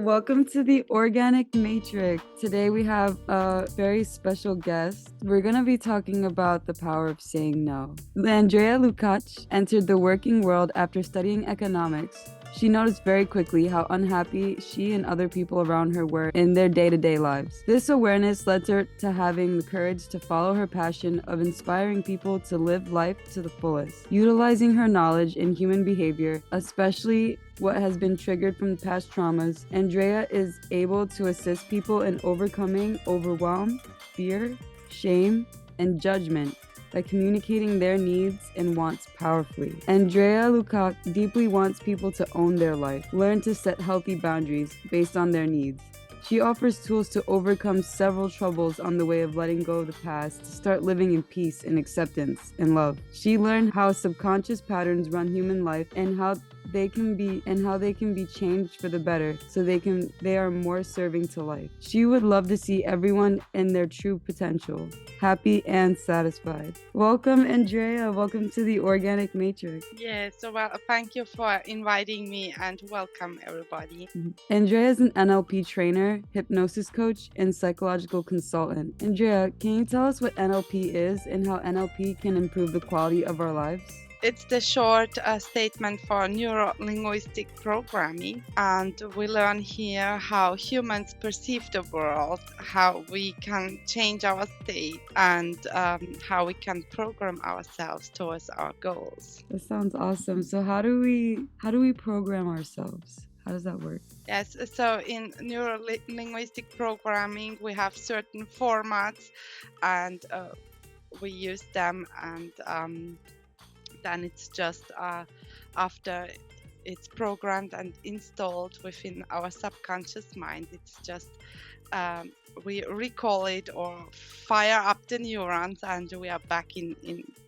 Welcome to the Organic Matrix. Today we have a very special guest. We're going to be talking about the power of saying no. Andrea Lukac entered the working world after studying economics. She noticed very quickly how unhappy she and other people around her were in their day-to-day lives. This awareness led her to having the courage to follow her passion of inspiring people to live life to the fullest. Utilizing her knowledge in human behavior, especially what has been triggered from past traumas, Andrea is able to assist people in overcoming overwhelm, fear, shame, and judgment by communicating their needs and wants powerfully. Andrea Lukac deeply wants people to own their life, learn to set healthy boundaries based on their needs. She offers tools to overcome several troubles on the way of letting go of the past to start living in peace and acceptance and love. She learned how subconscious patterns run human life and how they can be changed for the better so they are more serving to life. She would love to see everyone in their true potential, happy and satisfied. Welcome, Andrea. Welcome to the Organic Matrix. Yes, thank you for inviting me and welcome everybody. Andrea is an NLP trainer, hypnosis coach, and psychological consultant. Andrea, can you tell us what NLP is and how NLP can improve the quality of our lives? It's the short statement for neuro-linguistic programming, and we learn here how humans perceive the world, how we can change our state, and how we can program ourselves towards our goals. That sounds awesome. So how do we program ourselves? How does that work? Yes, so in neuro-linguistic programming, we have certain formats, and we use them, and then it's just after it's programmed and installed within our subconscious mind, it's just we recall it or fire up the neurons, and we are back in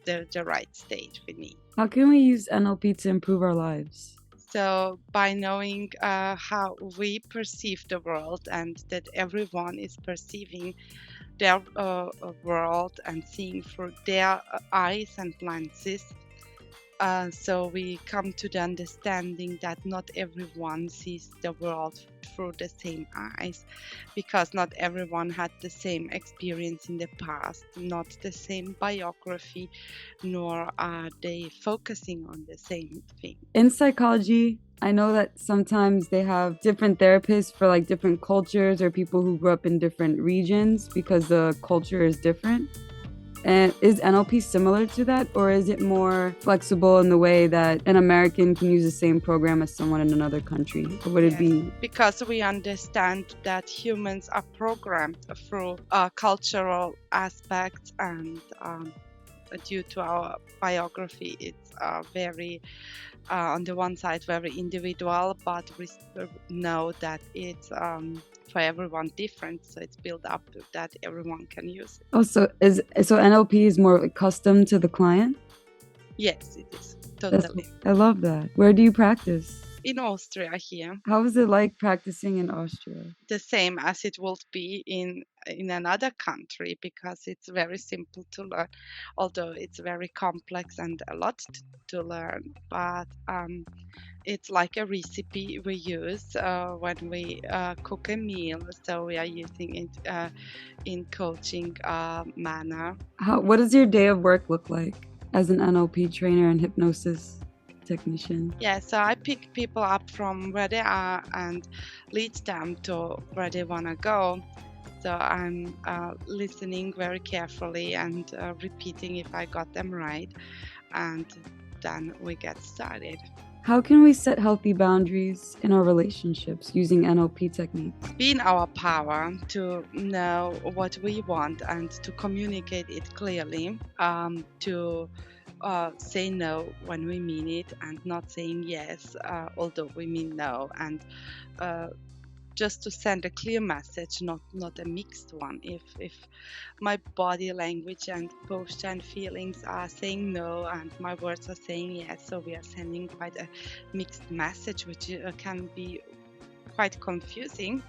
the right state we need. How can we use NLP to improve our lives? So by knowing how we perceive the world and that everyone is perceiving their world and seeing through their eyes and lenses, so we come to the understanding that not everyone sees the world through the same eyes, because not everyone had the same experience in the past, not the same biography, nor are they focusing on the same thing. In psychology, I know that sometimes they have different therapists for like different cultures or people who grew up in different regions because the culture is different. And is NLP similar to that, or is it more flexible in the way that an American can use the same program as someone in another country? Or would it be? Because we understand that humans are programmed through cultural aspects, and due to our biography, it's very, on the one side, very individual, but we know that it's for everyone different, so it's built up that everyone can use it. Oh, so NLP is more like custom to the client? Yes, it is totally. I love that. Where do you practice? In Austria here. How is it like practicing in Austria? The same as it would be in another country, because it's very simple to learn, although it's very complex and a lot to learn. But it's like a recipe we use when we cook a meal, so we are using it in coaching manner. What does your day of work look like as an NLP trainer and hypnosis technician? Yeah, so I pick people up from where they are and lead them to where they want to go. So I'm listening very carefully and repeating if I got them right, and then we get started. How can we set healthy boundaries in our relationships using NLP techniques? Be in our power to know what we want and to communicate it clearly, to say no when we mean it, and not saying yes although we mean no, and just to send a clear message, not a mixed one. If my body language and posture and feelings are saying no and my words are saying yes, so we are sending quite a mixed message, which can be quite confusing.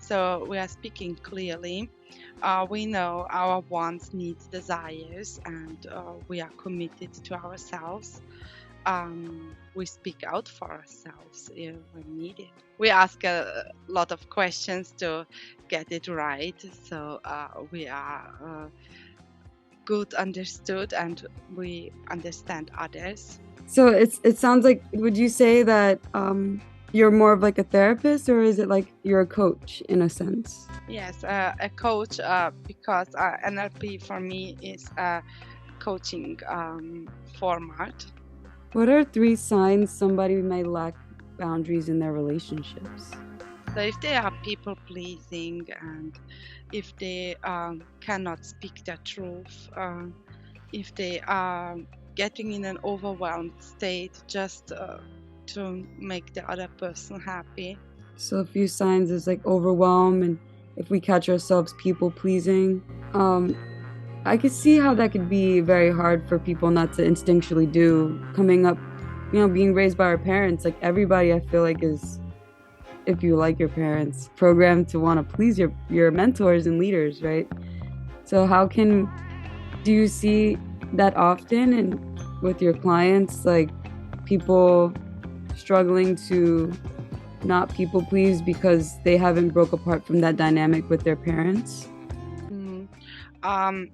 So we are speaking clearly. We know our wants, needs, desires, and we are committed to ourselves. we speak out for ourselves when needed. We ask a lot of questions to get it right, so we are good understood and we understand others. So it sounds like, would you say that you're more of like a therapist, or is it like you're a coach in a sense? Yes, a coach, because NLP for me is a coaching format. What are three signs somebody might lack boundaries in their relationships? So if they are people pleasing and if they cannot speak the truth, if they are getting in an overwhelmed state just to make the other person happy. So a few signs is like overwhelm, and if we catch ourselves people pleasing, I could see how that could be very hard for people not to instinctually do coming up, being raised by our parents. Like everybody, I feel like is, if you like your parents, programmed to want to please your mentors and leaders, right? So do you see that often and with your clients, like people struggling to not people please because they haven't broke apart from that dynamic with their parents? Mm. Um,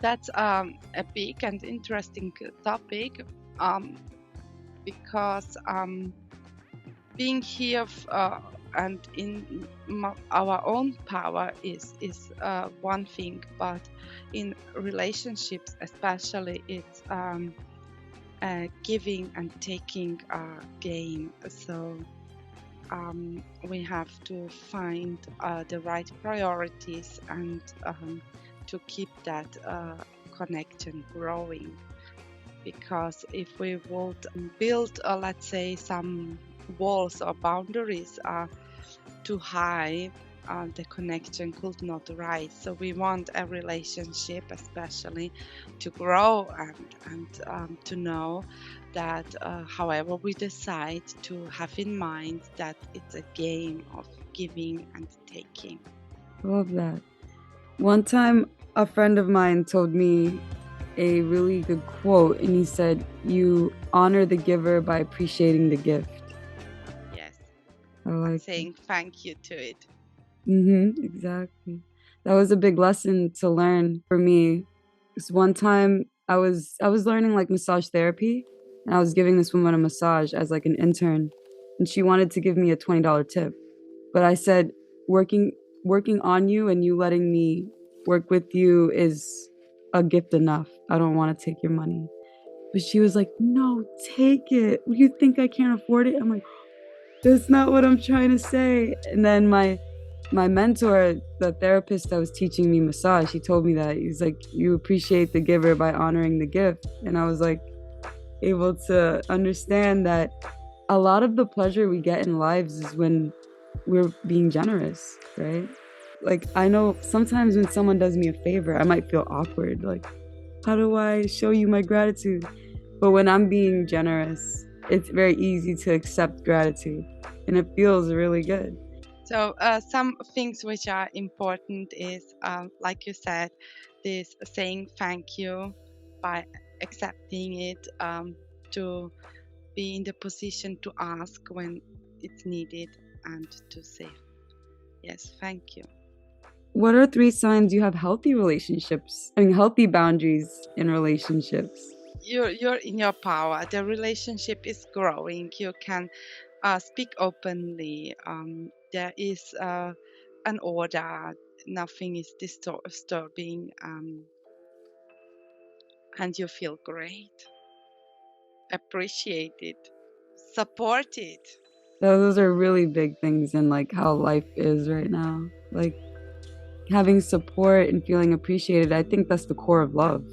that's a big and interesting topic, because being here and in our own power is one thing, but in relationships especially, it's giving and taking game. So we have to find the right priorities and to keep that connection growing. Because if we would build, let's say, some walls or boundaries too high, the connection could not rise. So we want a relationship, especially, to grow and to know that, however we decide, to have in mind that it's a game of giving and taking. I love that. One time, a friend of mine told me a really good quote, and he said, "You honor the giver by appreciating the gift." Yes, I and like it. saying thank you to it. Exactly. That was a big lesson to learn for me. Because one time I was learning like massage therapy, and I was giving this woman a massage as like an intern, and she wanted to give me a $20 tip. But I said, working working on you and you letting me work with you is a gift enough. I don't want to take your money. But she was like, "No, take it. You think I can't afford it?" I'm like, "That's not what I'm trying to say." And then my mentor, the therapist that was teaching me massage, he told me that. He's like, "You appreciate the giver by honoring the gift." And I was like able to understand that a lot of the pleasure we get in lives is when we're being generous, right? Like I know sometimes when someone does me a favor, I might feel awkward. Like, how do I show you my gratitude? But when I'm being generous, it's very easy to accept gratitude and it feels really good. So some things which are important is, like you said, this saying thank you by accepting it, to be in the position to ask when it's needed and to say yes, thank you. What are three signs you have healthy relationships? I mean, healthy boundaries in relationships? You're in your power. The relationship is growing. You can speak openly. There is an order. Nothing is disturbing, and you feel great, appreciated, supported. Those are really big things in like how life is right now. Like having support and feeling appreciated, I think that's the core of love.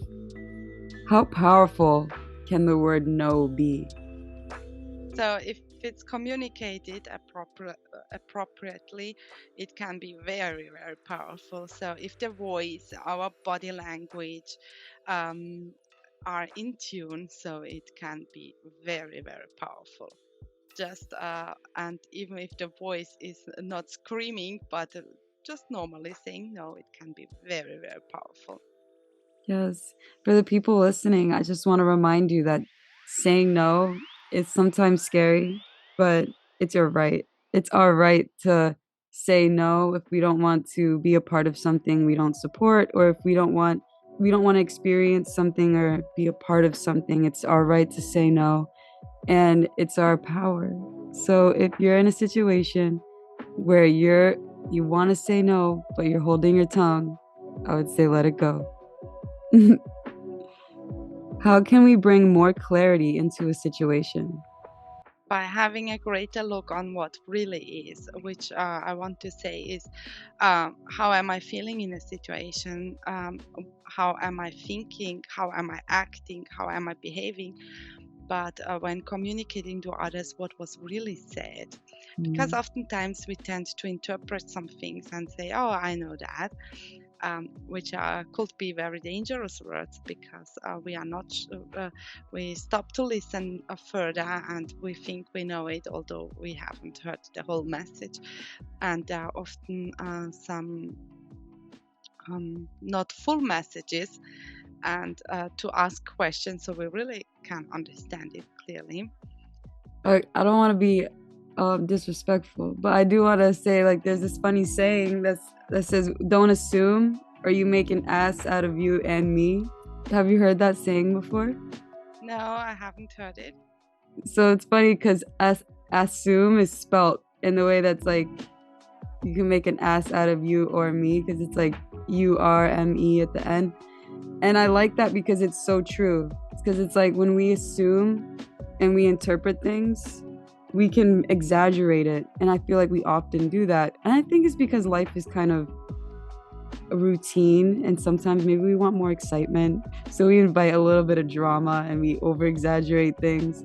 How powerful can the word no be? So if it's communicated appropriately, it can be very, very powerful. So if the voice, our body language, um, are in tune, so it can be very, very powerful. Just and even if the voice is not screaming, but just normally saying no, it can be very, very powerful. Yes. For the people listening, I just want to remind you that saying no is sometimes scary, but it's your right. It's our right to say no if we don't want to be a part of something we don't support, or if we don't want to experience something or be a part of something. It's our right to say no, and it's our power. So if you're in a situation where you want to say no, but you're holding your tongue, I would say let it go. How can we bring more clarity into a situation? By having a greater look on what really is, which I want to say is how am I feeling in a situation? How am I thinking? How am I acting? How am I behaving? But when communicating to others what was really said, because Mm, oftentimes we tend to interpret some things and say, oh, I know that, which could be very dangerous words, because we are not we stop to listen further, and we think we know it, although we haven't heard the whole message. And there are often some not full messages, and to ask questions so we really can understand it clearly. I don't want to be disrespectful, but I do want to say, like, there's this funny saying that says, "Don't assume, or you make an ass out of you and me." Have you heard that saying before? No, I haven't heard it. So it's funny because assume is spelt in the way that's like you can make an ass out of you or me, because it's like URME at the end. And I like that because it's so true. It's because it's like when we assume and we interpret things, we can exaggerate it. And I feel like we often do that. And I think it's because life is kind of a routine, and sometimes maybe we want more excitement. So we invite a little bit of drama and we over exaggerate things.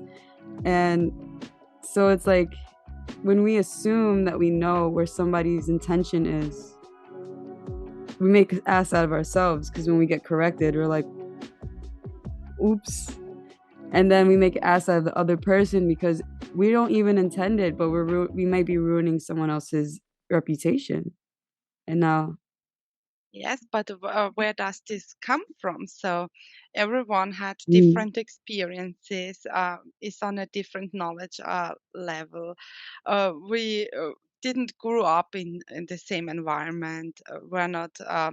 And so it's like when we assume that we know where somebody's intention is, we make an ass out of ourselves, because when we get corrected, we're like, oops. And then we make an ass out of the other person because we don't even intend it, but we might be ruining someone else's reputation. And now, Yes, but where does this come from? So everyone had mm, different experiences, is on a different knowledge level. We didn't grow up in the same environment. We're not uh,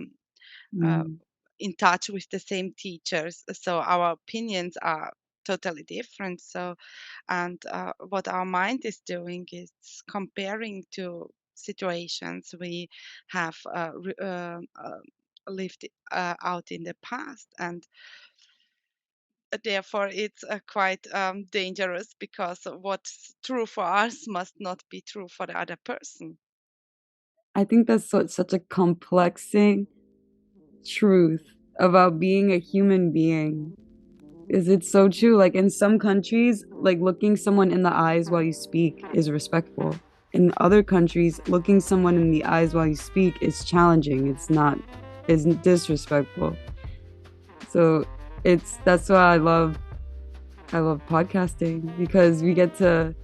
mm, in touch with the same teachers, so our opinions are totally different. So, and what our mind is doing is comparing to situations we have lived out in the past, and therefore it's quite dangerous, because what's true for us must not be true for the other person. I think that's such a complex thing, truth about being a human being. Is it so true? Like in some countries, like looking someone in the eyes while you speak is respectful. In other countries, looking someone in the eyes while you speak is challenging. It's not, is disrespectful. So that's why I love podcasting, because we get to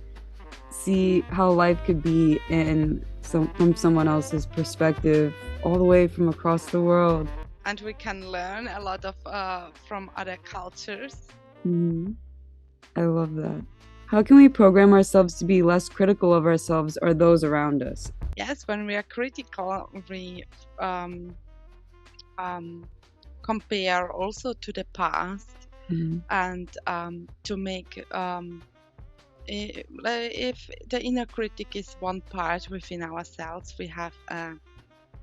see how life could be from someone else's perspective, all the way from across the world. And we can learn a lot of from other cultures. Mhm. I love that. How can we program ourselves to be less critical of ourselves or those around us? Yes, when we are critical, we um, um, compare also to the past, Mhm. and to make if the inner critic is one part within ourselves, we have a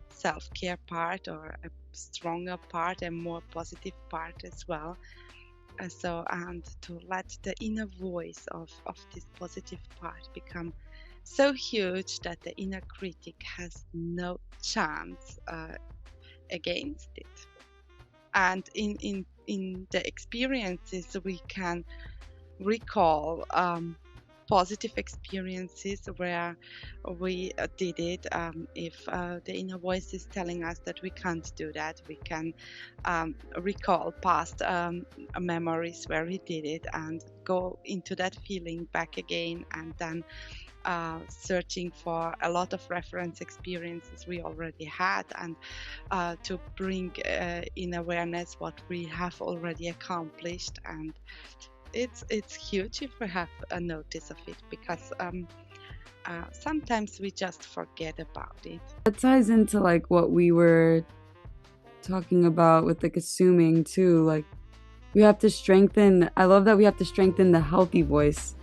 self-care part, or a stronger part, a more positive part as well. So, and to let the inner voice of this positive part become so huge that the inner critic has no chance against it. And in the experiences, we can recall positive experiences where we did it. If the inner voice is telling us that we can't do that, we can recall past memories where we did it and go into that feeling back again, and then searching for a lot of reference experiences we already had, and to bring in awareness what we have already accomplished. And it's huge if we have a notice of it, because sometimes we just forget about it. That ties into like what we were talking about with like assuming too. Like we have to strengthen, I love that we have to strengthen the healthy voice,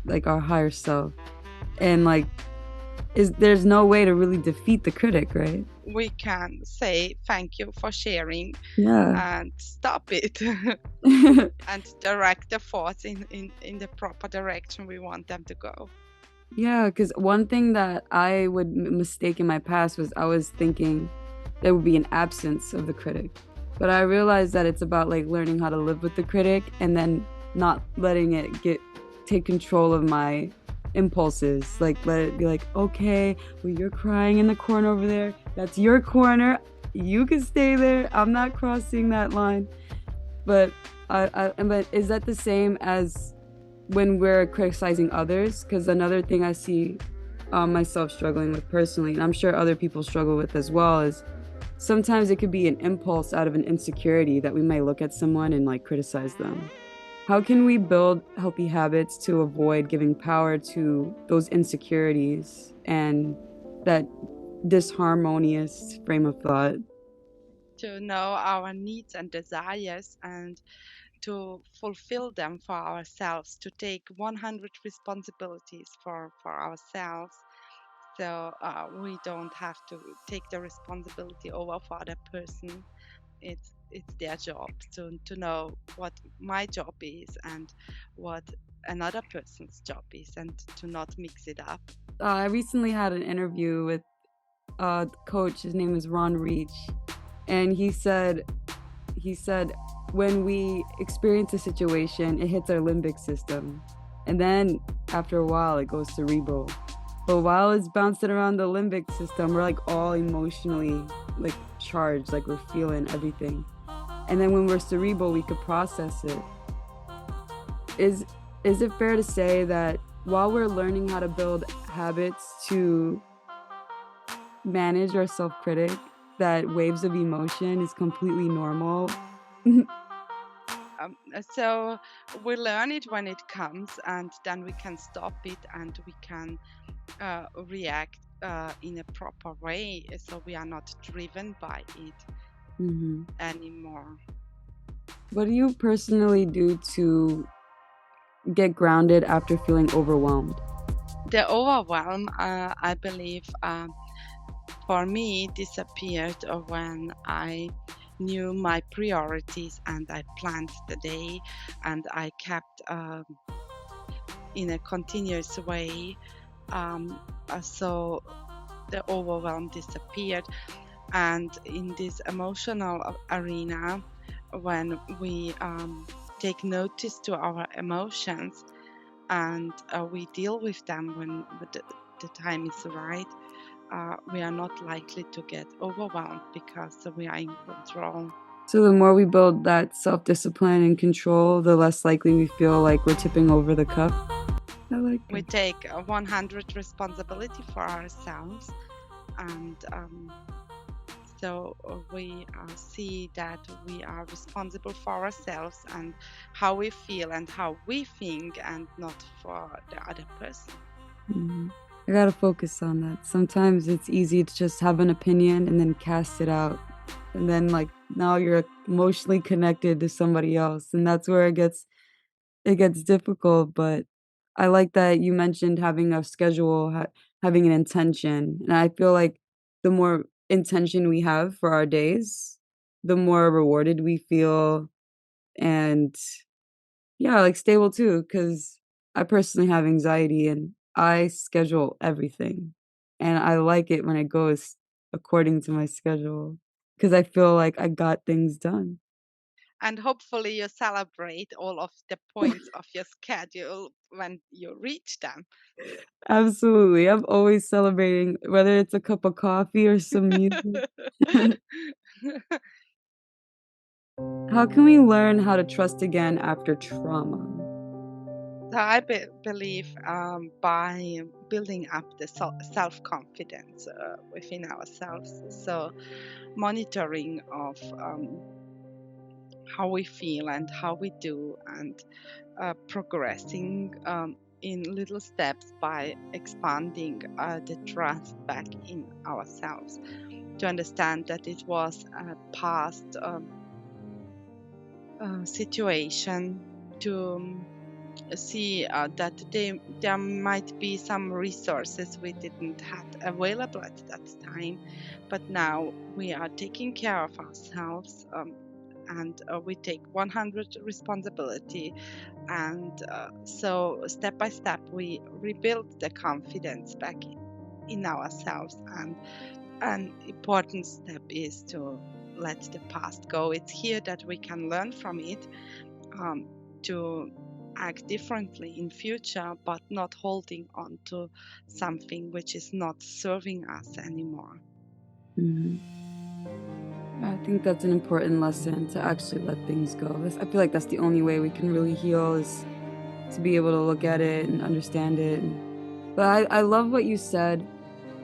like our higher self. And like there's no way to really defeat the critic, right? We can say thank you for sharing Yeah. and stop it and direct the thoughts in the proper direction we want them to go. Yeah, because one thing that I would mistake in my past was I was thinking there would be an absence of the critic. But I realized that it's about like learning how to live with the critic and then not letting it take control of my impulses. Like let it be like, okay, well you're crying in the corner over there. That's your corner. You can stay there. I'm not crossing that line. But but is that the same as when we're criticizing others? Because another thing I see myself struggling with personally, and I'm sure other people struggle with as well, is sometimes it could be an impulse out of an insecurity that we might look at someone and like criticize them. How can we build healthy habits to avoid giving power to those insecurities and that disharmonious frame of thought? To know our needs and desires and to fulfill them for ourselves, to take 100 responsibilities for ourselves. So we don't have to take the responsibility over for other person. It's their job to know what my job is and what another person's job is, and to not mix it up. I recently had an interview with a coach. His name is Ron Reach, and he said when we experience a situation, it hits our limbic system, and then after a while, it goes cerebral. But while it's bouncing around the limbic system, we're like all emotionally like charged, like we're feeling everything. And then when we're cerebral, we could process it. Is is it fair to say that while we're learning how to build habits to manage our self-critic, that waves of emotion is completely normal? So we learn it when it comes, and then we can stop it, and we can react in a proper way, so we are not driven by it Mm-hmm. anymore. What do you personally do to get grounded after feeling overwhelmed? The overwhelm, I believe, for me disappeared when I knew my priorities and I planned the day and I kept in a continuous way. So the overwhelm disappeared. And in this emotional arena, when we take notice to our emotions and we deal with them when the time is right, we are not likely to get overwhelmed because we are in control. So the more we build that self-discipline and control, the less likely we feel like we're tipping over the cup. I like We that. take 100 responsibility for ourselves, and so we see that we are responsible for ourselves and how we feel and how we think, and not for the other person. Mhm. I gotta focus on that. Sometimes it's easy to just have an opinion and then cast it out. And then like now you're emotionally connected to somebody else. And that's where it gets difficult. But I like that you mentioned having a schedule, having an intention. And I feel like the more intention we have for our days, the more rewarded we feel, and yeah, like stable too, because I personally have anxiety and I schedule everything. And I like it when it goes according to my schedule because I feel like I got things done. And hopefully you celebrate all of the points of your schedule when you reach them. Absolutely. I'm always celebrating, whether it's a cup of coffee or some music. How can we learn how to trust again after trauma? So I believe by building up the self-confidence within ourselves. So monitoring of how we feel and how we do, and progressing in little steps by expanding the trust back in ourselves, to understand that it was a past situation, to see that there might be some resources we didn't have available at that time, but now we are taking care of ourselves, and we take 100 responsibility, and so step by step we rebuild the confidence back in ourselves. And an important step is to let the past go. It's here that we can learn from it, to act differently in future, but not holding on to something which is not serving us anymore. Mhm. I think that's an important lesson, to actually let things go. I feel like that's the only way we can really heal, is to be able to look at it and understand it. But I love what you said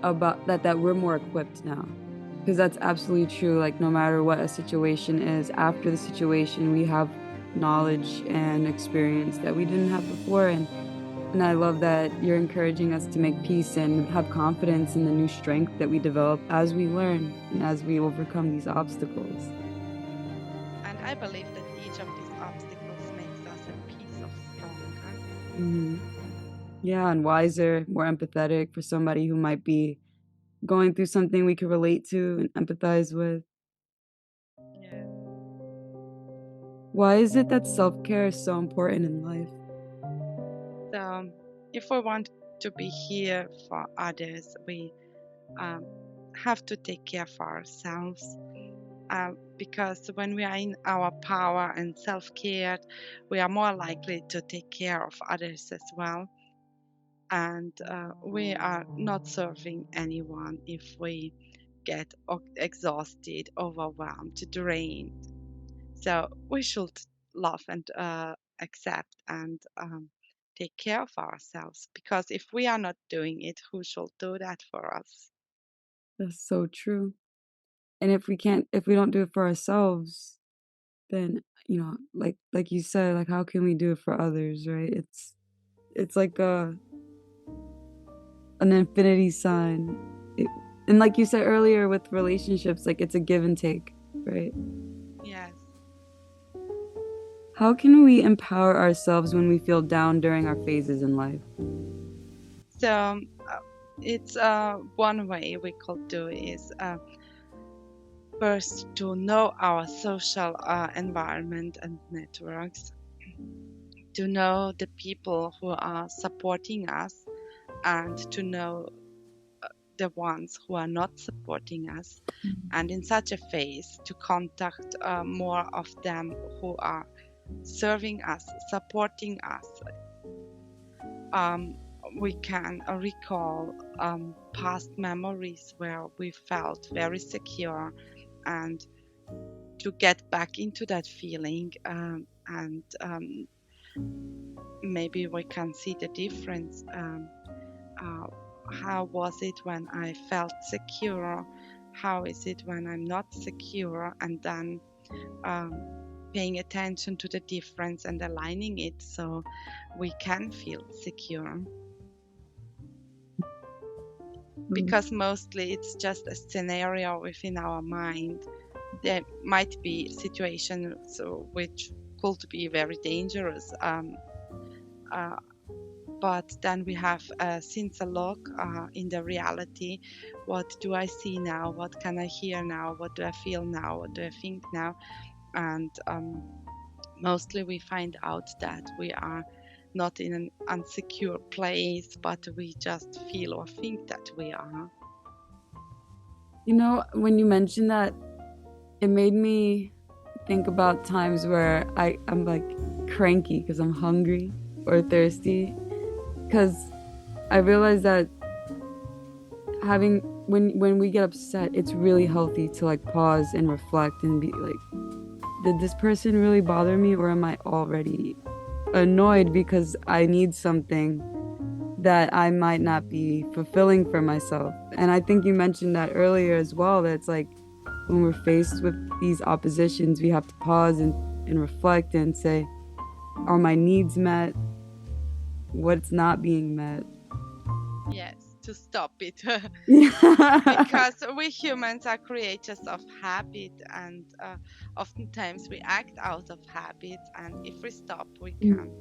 about that we're more equipped now, because that's absolutely true. Like, no matter what a situation is, after the situation we have knowledge and experience that we didn't have before. And I love that you're encouraging us to make peace and have confidence in the new strength that we develop as we learn and as we overcome these obstacles. And I believe that each of these obstacles makes us a piece of stronger. Hmm. Yeah, and wiser, more empathetic for somebody who might be going through something we can relate to and empathize with. Yeah. Why is it that self-care is so important in life? So if we want to be here for others, we um, have to take care for ourselves. Because when we are in our power and self-care, we are more likely to take care of others as well. And we are not serving anyone if we get exhausted, overwhelmed, drained. So we should love and accept and take care of ourselves, because if we are not doing it, who should do that for us? That's so true. And if we don't do it for ourselves, then, like you said, like, how can we do it for others, right? It's like an infinity sign. It, and like you said earlier with relationships, like, it's a give and take, right? Yes. How can we empower ourselves when we feel down during our phases in life? So it's one way we could do is first to know our social environment and networks, to know the people who are supporting us, and to know the ones who are not supporting us, and in such a phase to contact more of them who are serving us, supporting us. We can recall past memories where we felt very secure, and to get back into that feeling, and maybe we can see the difference. Uh, how was it when I felt secure? How is it when I'm not secure? And then um, paying attention to the difference and aligning it so we can feel secure. Because mostly it's just a scenario within our mind. There might be situations which could be very dangerous, uh, but then we have since a look in the reality. What do I see now? What can I hear now? What do I feel now? What do I think now? And mostly we find out that we are not in an unsecure place, but we just feel or think that we are. When you mentioned that, it made me think about times where I'm like cranky because I'm hungry or thirsty. Because I realized that having when we get upset, it's really healthy to like pause and reflect and be like, did this person really bother me, or am I already annoyed because I need something that I might not be fulfilling for myself. And I think you mentioned that earlier as well, that it's like when we're faced with these oppositions, we have to pause and reflect and say, are my needs met? What's not being met? Yes, to stop it. Yeah. Because we humans are creatures of habit, and oftentimes we act out of habit. And if we stop, we can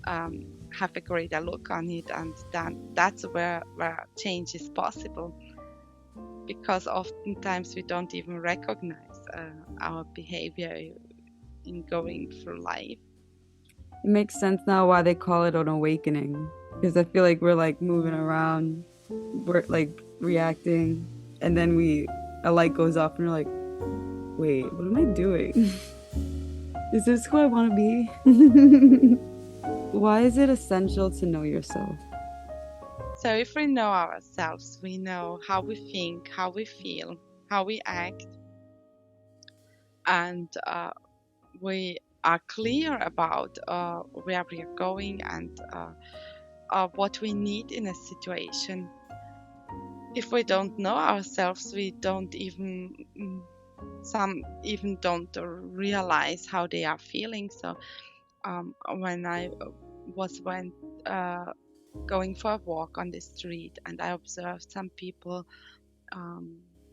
have a greater look on it, and then that's where change is possible. Because oftentimes we don't even recognize our behavior in going through life. It makes sense now why they call it an awakening. Because I feel like we're like moving around, we're like reacting, and then a light goes off and we're like, wait, what am I doing? Is this who I want to be? Why is it essential to know yourself? So if we know ourselves, we know how we think, how we feel, how we act, and we are clear about where we are going and what we need in a situation. If we don't know ourselves, we don't even some even don't realize how they are feeling. So when I went going for a walk on the street, and I observed some people,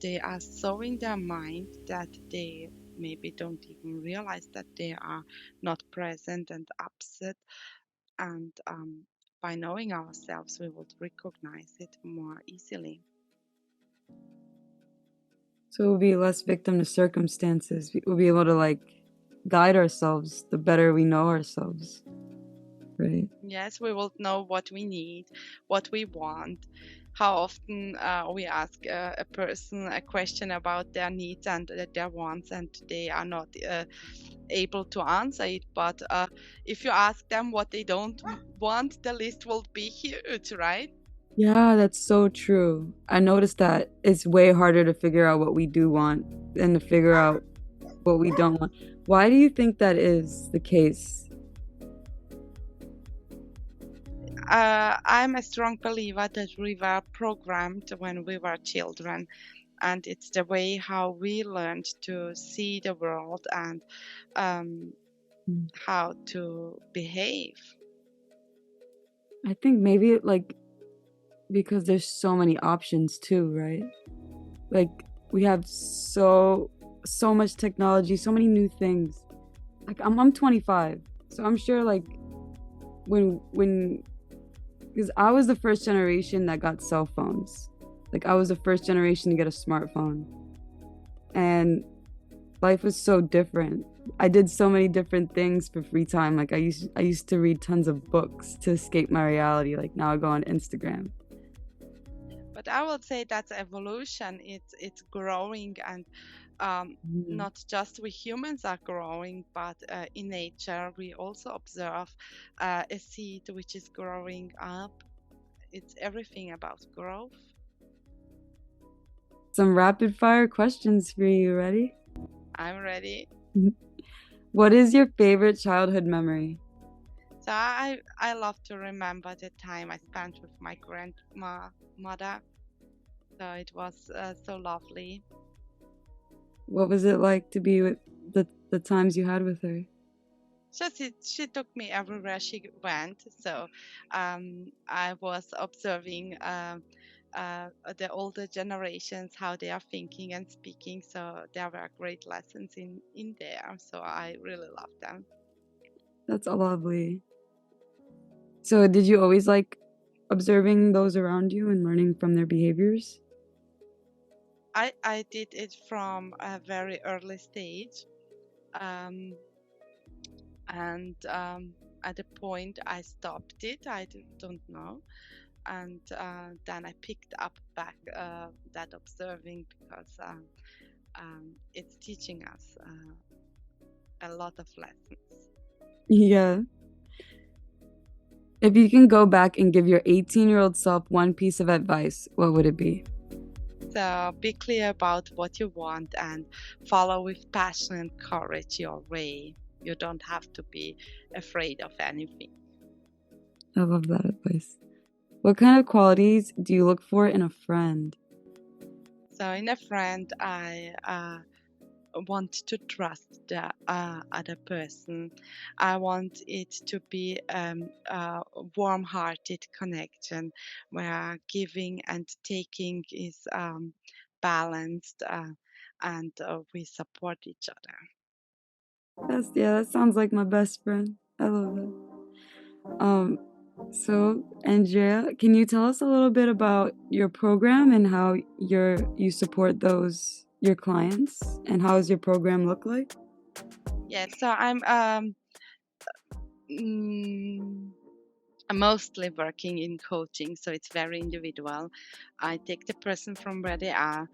they are so in their mind that they maybe don't even realize that they are not present and upset. And by knowing ourselves, we would recognize it more easily. So we'll be less victim to circumstances. We'll be able to like guide ourselves the better we know ourselves. Right. Yes, we will know what we need, what we want. How often we ask a person a question about their needs and their wants, and they are not able to answer it. But if you ask them what they don't want, the list will be huge, right? Yeah, that's so true. I noticed that it's way harder to figure out what we do want than to figure out what we don't want. Why do you think that is the case? I'm a strong believer that we were programmed when we were children, and it's the way how we learned to see the world and how to behave. I think maybe like because there's so many options too, right? Like we have so much technology, so many new things. Like I'm 25, so I'm sure like when because I was the first generation that got cell phones. Like I was the first generation to get a smartphone. And life was so different. I did so many different things for free time. Like I used to read tons of books to escape my reality. Like now I go on Instagram. But I would say that's evolution. It's growing, and not just we humans are growing, but in nature we also observe a seed which is growing up. It's everything about growth. Some rapid fire questions for you. Ready? I'm ready. What is your favorite childhood memory? So I love to remember the time I spent with my grandmother. So it was so lovely. What was it like to be with the times you had with her? She took me everywhere she went. So I was observing the older generations, how they are thinking and speaking. So there were great lessons in there. So I really love them. That's lovely. So did you always like observing those around you and learning from their behaviors? I did it from a very early stage. And at a point I stopped it. I don't know. And then I picked up back that observing, because it's teaching us a lot of lessons. Yeah. If you can go back and give your 18-year-old self one piece of advice, what would it be? So be clear about what you want and follow with passion and courage your way. You don't have to be afraid of anything. I love that advice. What kind of qualities do you look for in a friend? So in a friend, I want to trust the other person. I want it to be a warm-hearted connection where giving and taking is balanced, and we support each other. That sounds like my best friend. I love that. So Andrea, can you tell us a little bit about your program and how you support your clients, and how does your program look like? Yes, so mm, I'm mostly working in coaching, so it's very individual. I take the person from where they are,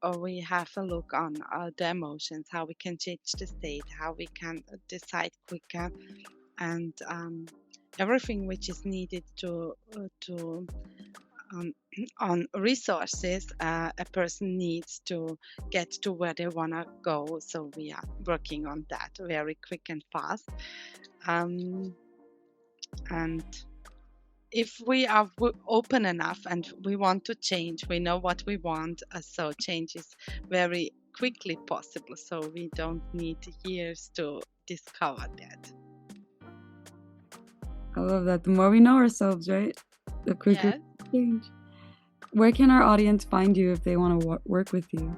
or we have a look on the emotions, how we can change the state, how we can decide quicker, and everything which is needed to on resources a person needs to get to where they want to go. So we are working on that very quick and fast. And if we are open enough and we want to change, we know what we want, so change is very quickly possible. So we don't need years to discover that. I love that. The more we know ourselves, right? The quicker Yes. we change. Where can our audience find you if they want to work with you?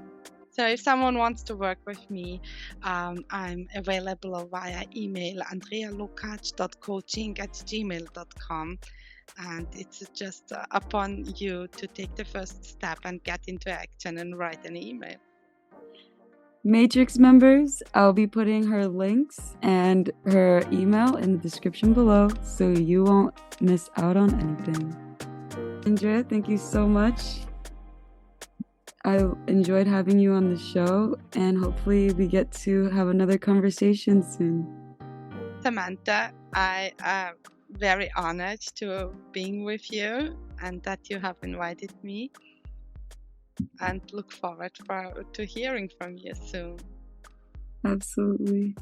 So if someone wants to work with me, I'm available via email andrealukac.coaching@gmail.com. And it's just upon you to take the first step and get into action and write an email. Matrix members, I'll be putting her links and her email in the description below so you won't miss out on anything. Andrea, thank you so much. I enjoyed having you on the show, and hopefully we get to have another conversation soon. Samantha, I am very honored to being with you and that you have invited me, and look forward to hearing from you soon. Absolutely.